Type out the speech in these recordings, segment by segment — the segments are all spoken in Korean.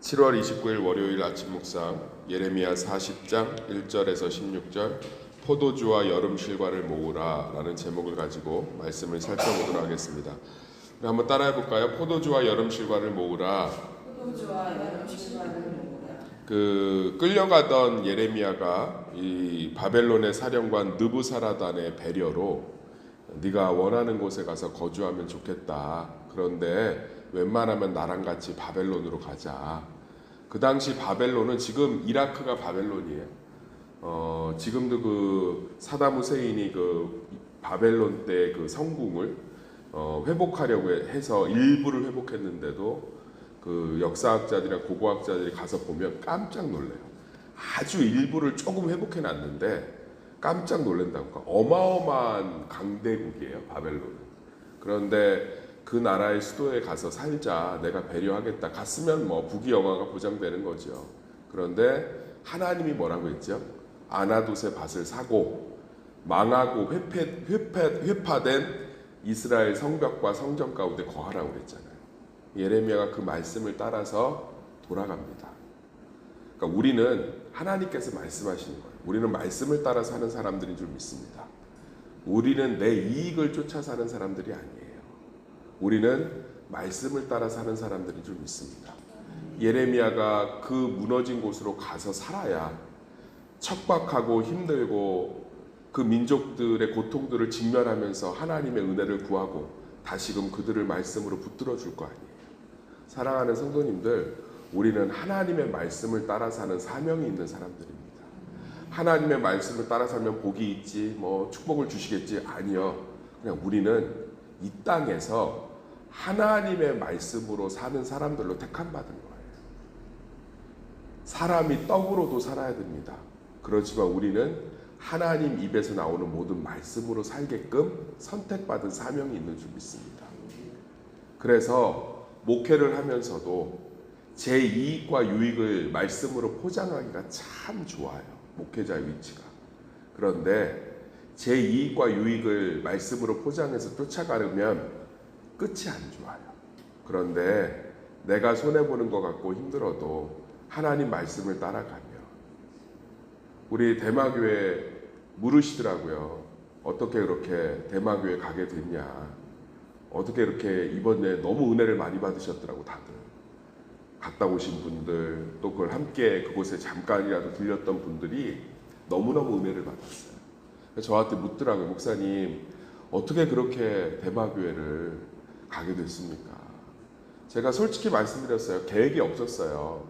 7월 29일 월요일 아침 묵상 예레미야 40장 1절에서 16절 포도주와 여름 실과를 모으라 라는 제목을 가지고 말씀을 살펴보도록 하겠습니다. 우리 한번 따라해 볼까요? 포도주와 여름 실과를 모으라. 포도주와 여름 실과를 모으라. 끌려가던 예레미야가 이 바벨론의 사령관 느부사라단의 배려로 네가 원하는 곳에 가서 거주하면 좋겠다. 그런데 웬만하면 나랑 같이 바벨론으로 가자. 그 당시 바벨론은 지금 이라크가 바벨론이에요. 지금도 그 사담 후세인이 그 바벨론 때 그 성궁을 회복하려고 해서 일부를 회복했는데도 그 역사학자들이나 고고학자들이 가서 보면 깜짝 놀래요. 아주 일부를 조금 회복해 놨는데 깜짝 놀란다고. 그러니까 어마어마한 강대국이에요, 바벨론은. 그런데 그 나라의 수도에 가서 살자, 내가 배려하겠다. 갔으면 뭐 부귀 영화가 보장되는 거죠. 그런데 하나님이 뭐라고 했죠? 아나돗의 밭을 사고 망하고 회파된 이스라엘 성벽과 성전 가운데 거하라고 그랬잖아요. 예레미야가 그 말씀을 따라서 돌아갑니다. 그러니까 우리는 하나님께서 말씀하시는 거예요. 우리는 말씀을 따라 사는 사람들인 줄 믿습니다. 우리는 내 이익을 쫓아 사는 사람들이 아니에요. 우리는 말씀을 따라 사는 사람들인 줄 믿습니다. 예레미야가 그 무너진 곳으로 가서 살아야 척박하고 힘들고 그 민족들의 고통들을 직면하면서 하나님의 은혜를 구하고 다시금 그들을 말씀으로 붙들어 줄 거 아니에요. 사랑하는 성도님들, 우리는 하나님의 말씀을 따라 사는 사명이 있는 사람들입니다. 하나님의 말씀을 따라 살면 복이 있지, 뭐 축복을 주시겠지, 아니요. 그냥 우리는 이 땅에서 하나님의 말씀으로 사는 사람들로 택함받은 거예요. 사람이 떡으로도 살아야 됩니다. 그렇지만 우리는 하나님 입에서 나오는 모든 말씀으로 살게끔 선택받은 사명이 있는 줄 믿습니다. 그래서 목회를 하면서도 제 이익과 유익을 말씀으로 포장하기가 참 좋아요. 목회자의 위치가. 그런데 제 이익과 유익을 말씀으로 포장해서 쫓아가려면 끝이 안 좋아요. 그런데 내가 손해보는 것 같고 힘들어도 하나님 말씀을 따라가며 우리 대마교회 물으시더라고요. 어떻게 그렇게 대마교회 가게 됐냐. 어떻게 이렇게 이번에 너무 은혜를 많이 받으셨더라고 다들. 갔다 오신 분들 또 그걸 함께 그곳에 잠깐이라도 들렸던 분들이 너무너무 은혜를 받았어요. 저한테 묻더라고요. 목사님 어떻게 그렇게 대마교회를 가게 됐습니까? 제가 솔직히 말씀드렸어요. 계획이 없었어요.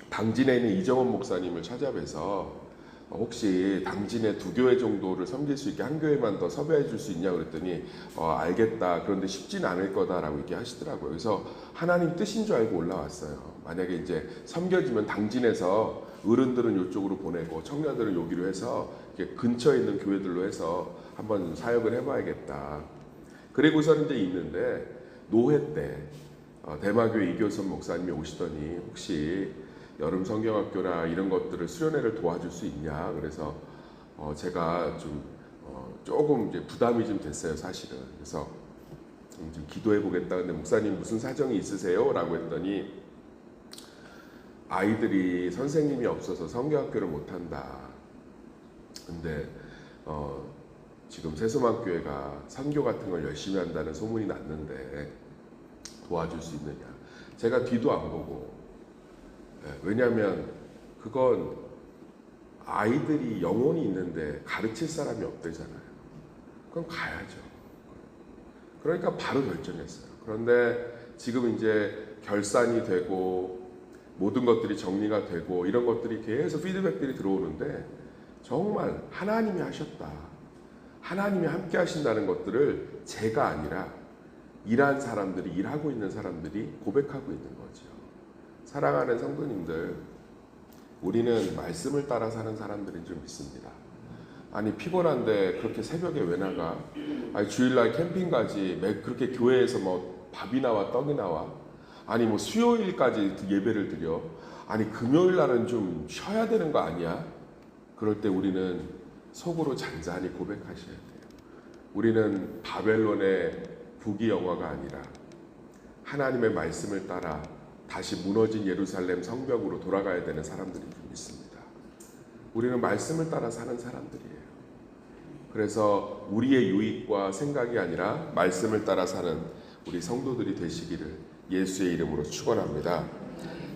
당진에 있는 이정원 목사님을 찾아뵈서 혹시 당진에 2교회 정도를 섬길 수 있게 한 교회만 더 섭외해 줄 수 있냐 그랬더니 알겠다. 그런데 쉽진 않을 거다라고 이렇게 하시더라고요. 그래서 하나님 뜻인 줄 알고 올라왔어요. 만약에 이제 섬겨지면 당진에서 어른들은 이쪽으로 보내고 청년들은 여기로 해서 이렇게 근처에 있는 교회들로 해서 한번 사역을 해봐야겠다. 그리고서 이제 있는데 노회 때 대마교회 이교선 목사님이 오시더니 혹시 여름 성경학교나 이런 것들을 수련회를 도와줄 수 있냐. 그래서 제가 좀 조금 이제 부담이 좀 됐어요, 사실은. 그래서 좀 기도해 보겠다. 근데 목사님 무슨 사정이 있으세요? 라고 했더니 아이들이 선생님이 없어서 성경학교를 못 한다. 근데 지금 새소망교회가 선교 같은 걸 열심히 한다는 소문이 났는데 도와줄 수 있느냐. 제가 뒤도 안 보고, 왜냐하면 그건 아이들이 영혼이 있는데 가르칠 사람이 없대잖아요. 그럼 가야죠. 그러니까 바로 결정했어요. 그런데 지금 이제 결산이 되고 모든 것들이 정리가 되고 이런 것들이 계속 피드백들이 들어오는데 정말 하나님이 하셨다. 하나님이 함께 하신다는 것들을 제가 아니라 일한 사람들이, 일하고 있는 사람들이 고백하고 있는 거죠. 사랑하는 성도님들, 우리는 말씀을 따라 사는 사람들인 줄 믿습니다. 아니 피곤한데 그렇게 새벽에 왜 나가? 아니 주일날 캠핑 가지. 그렇게 교회에서 뭐 밥이 나와 떡이 나와? 아니 뭐 수요일까지 예배를 드려? 아니 금요일날은 좀 쉬어야 되는 거 아니야? 그럴 때 우리는 속으로 잔잔히 고백하셔야 돼요. 우리는 바벨론의 부귀 영화가 아니라 하나님의 말씀을 따라 다시 무너진 예루살렘 성벽으로 돌아가야 되는 사람들이 좀 있습니다. 우리는 말씀을 따라 사는 사람들이에요. 그래서 우리의 유익과 생각이 아니라 말씀을 따라 사는 우리 성도들이 되시기를 예수의 이름으로 축원합니다.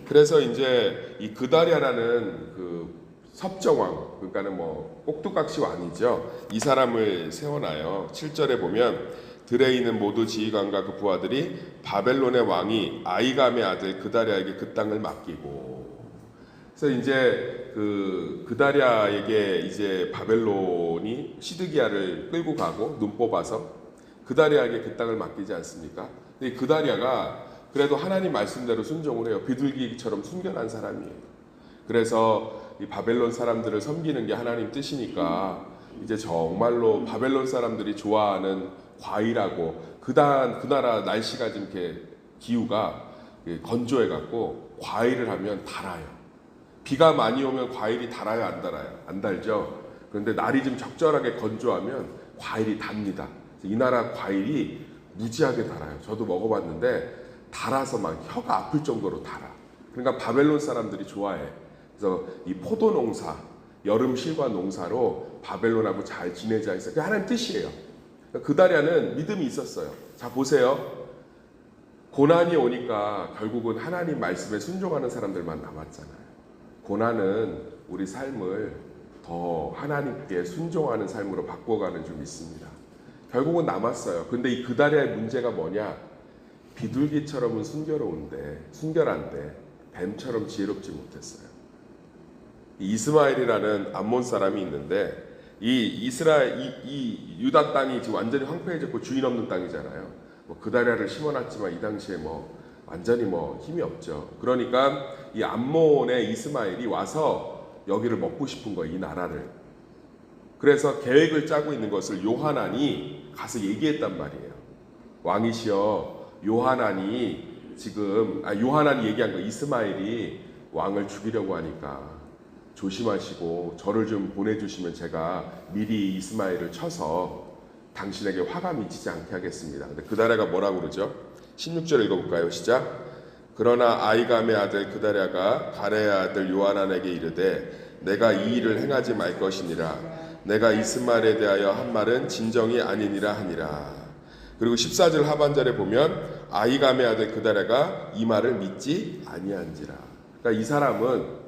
그래서 이제 이 그다랴라는 그 섭정왕, 그러니까는 뭐 꼭두각시 왕이죠. 이 사람을 세워놔요. 7절에 보면 들에 있는 모두 지휘관과 그 부하들이 바벨론의 왕이 아이감의 아들 그다랴에게 그 땅을 맡기고, 그래서 이제 그다랴에게 이제 바벨론이 시드기야를 끌고 가고 눈 뽑아서 그다랴에게 그 땅을 맡기지 않습니까? 근데 그다랴가 그래도 하나님 말씀대로 순종을 해요. 비둘기처럼 순결한 사람이에요. 그래서 이 바벨론 사람들을 섬기는 게 하나님 뜻이니까 이제 정말로 바벨론 사람들이 좋아하는 과일하고 그 나라 날씨가 좀 이렇게 기후가 건조해 갖고 과일을 하면 달아요. 비가 많이 오면 과일이 달아요, 안 달아요? 안 달죠. 그런데 날이 좀 적절하게 건조하면 과일이 답니다. 이 나라 과일이 무지하게 달아요. 저도 먹어봤는데 달아서 막 혀가 아플 정도로 달아. 그러니까 바벨론 사람들이 좋아해. 그래서 이 포도 농사, 여름 실과 농사로 바벨론하고 잘 지내자 했어요. 그게 하나님 뜻이에요. 그다랴는 믿음이 있었어요. 자, 보세요. 고난이 오니까 결국은 하나님 말씀에 순종하는 사람들만 남았잖아요. 고난은 우리 삶을 더 하나님께 순종하는 삶으로 바꿔가는 좀 있습니다. 결국은 남았어요. 근데 이 그다랴의 문제가 뭐냐? 비둘기처럼은 순결한데 뱀처럼 지혜롭지 못했어요. 이스마엘이라는 암몬 사람이 있는데 이 유다 땅이 지금 완전히 황폐해졌고 주인 없는 땅이잖아요. 뭐 그다랴를 심어놨지만 이 당시에 뭐 완전히 뭐 힘이 없죠. 그러니까 이 암몬의 이스마엘이 와서 여기를 먹고 싶은 거예요, 이 나라를. 그래서 계획을 짜고 있는 것을 요하난이 가서 얘기했단 말이에요. 왕이시여, 요하난이 얘기한 거, 이스마엘이 왕을 죽이려고 하니까 조심하시고 저를 좀 보내주시면 제가 미리 이스마엘을 쳐서 당신에게 화가 미치지 않게 하겠습니다. 근데 그다랴가 뭐라고 그러죠? 16절 읽어볼까요? 시작. 그러나 아이감의 아들 그다랴가 가레의 아들 요하난에게 이르되 내가 이 일을 행하지 말 것이니라. 내가 이스마엘에 대하여 한 말은 진정이 아니니라 하니라. 그리고 14절 하반절에 보면 아이감의 아들 그다랴가 이 말을 믿지 아니한지라. 그러니까 이 사람은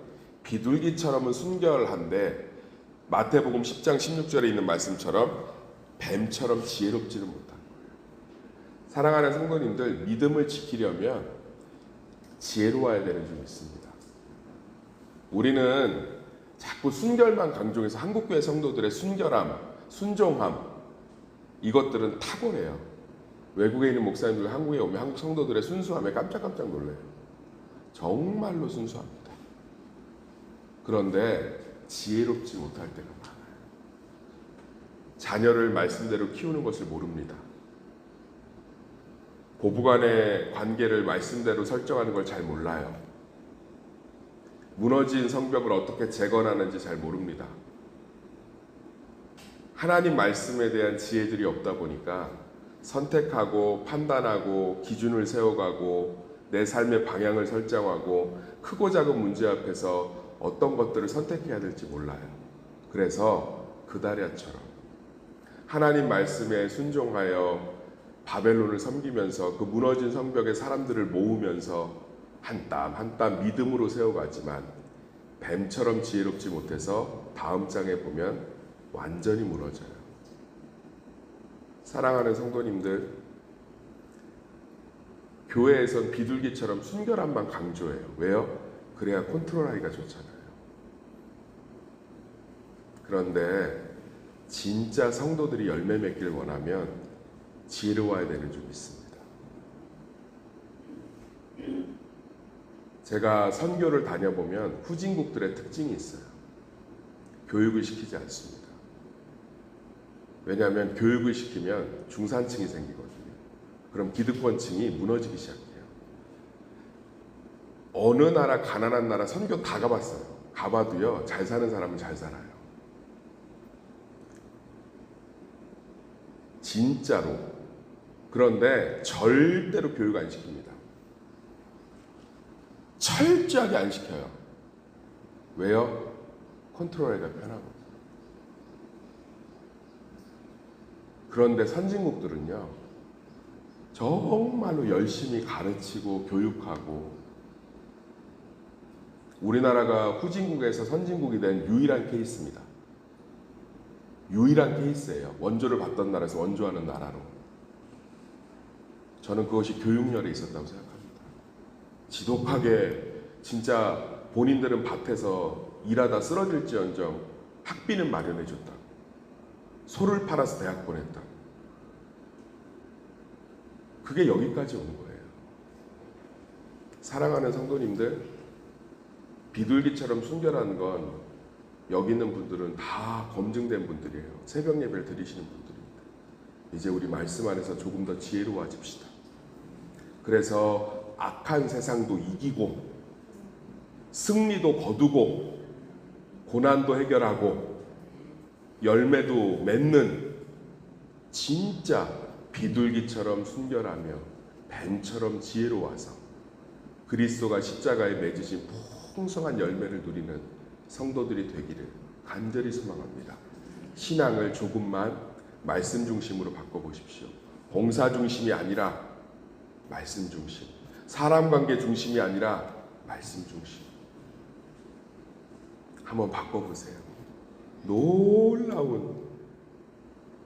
비둘기처럼은 순결한데 마태복음 10장 16절에 있는 말씀처럼 뱀처럼 지혜롭지는 못한 거예요. 사랑하는 성도님들, 믿음을 지키려면 지혜로워야 되는 점 있습니다. 우리는 자꾸 순결만 강조해서 한국교회 성도들의 순결함, 순종함, 이것들은 탁월해요. 외국에 있는 목사님들 한국에 오면 한국 성도들의 순수함에 깜짝깜짝 놀래요. 정말로 순수합니다. 그런데 지혜롭지 못할 때가 많아요. 자녀를 말씀대로 키우는 것을 모릅니다. 고부간의 관계를 말씀대로 설정하는 걸 잘 몰라요. 무너진 성벽을 어떻게 재건하는지 잘 모릅니다. 하나님 말씀에 대한 지혜들이 없다 보니까 선택하고 판단하고 기준을 세워가고 내 삶의 방향을 설정하고 크고 작은 문제 앞에서 어떤 것들을 선택해야 될지 몰라요. 그래서 그다랴처럼 하나님 말씀에 순종하여 바벨론을 섬기면서 그 무너진 성벽에 사람들을 모으면서 한 땀 한 땀 믿음으로 세워가지만 뱀처럼 지혜롭지 못해서 다음 장에 보면 완전히 무너져요. 사랑하는 성도님들, 교회에선 비둘기처럼 순결함만 강조해요. 왜요? 그래야 컨트롤하기가 좋잖아요. 그런데 진짜 성도들이 열매 맺길 원하면 지혜로워야 되는 좀 있습니다. 제가 선교를 다녀보면 후진국들의 특징이 있어요. 교육을 시키지 않습니다. 왜냐하면 교육을 시키면 중산층이 생기거든요. 그럼 기득권층이 무너지기 시작해요. 어느 나라 가난한 나라 선교 다 가봤어요. 가봐도요, 잘 사는 사람은 잘 살아요. 진짜로. 그런데 절대로 교육 안 시킵니다. 철저하게 안 시켜요. 왜요? 컨트롤하기가 편하고. 그런데 선진국들은요, 정말로 열심히 가르치고 교육하고, 우리나라가 후진국에서 선진국이 된 유일한 케이스입니다. 유일한 케이스예요. 원조를 받던 나라에서 원조하는 나라로. 저는 그것이 교육열에 있었다고 생각합니다. 지독하게 진짜 본인들은 밭에서 일하다 쓰러질지언정 학비는 마련해줬다. 소를 팔아서 대학 보냈다. 그게 여기까지 온 거예요. 사랑하는 성도님들, 비둘기처럼 순결한 건 여기 있는 분들은 다 검증된 분들이에요. 새벽 예배를 드리시는 분들입니다. 이제 우리 말씀 안에서 조금 더 지혜로워집시다. 그래서 악한 세상도 이기고 승리도 거두고 고난도 해결하고 열매도 맺는 진짜 비둘기처럼 순결하며 뱀처럼 지혜로워서 그리스도가 십자가에 맺으신 풍성한 열매를 누리는 성도들이 되기를 간절히 소망합니다. 신앙을 조금만 말씀 중심으로 바꿔보십시오. 봉사 중심이 아니라 말씀 중심, 사람 관계 중심이 아니라 말씀 중심. 한번 바꿔보세요. 놀라운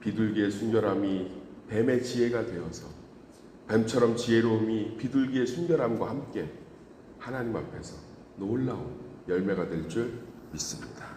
비둘기의 순결함이 뱀의 지혜가 되어서 뱀처럼 지혜로움이 비둘기의 순결함과 함께 하나님 앞에서 놀라운 열매가 될 줄 믿습니다.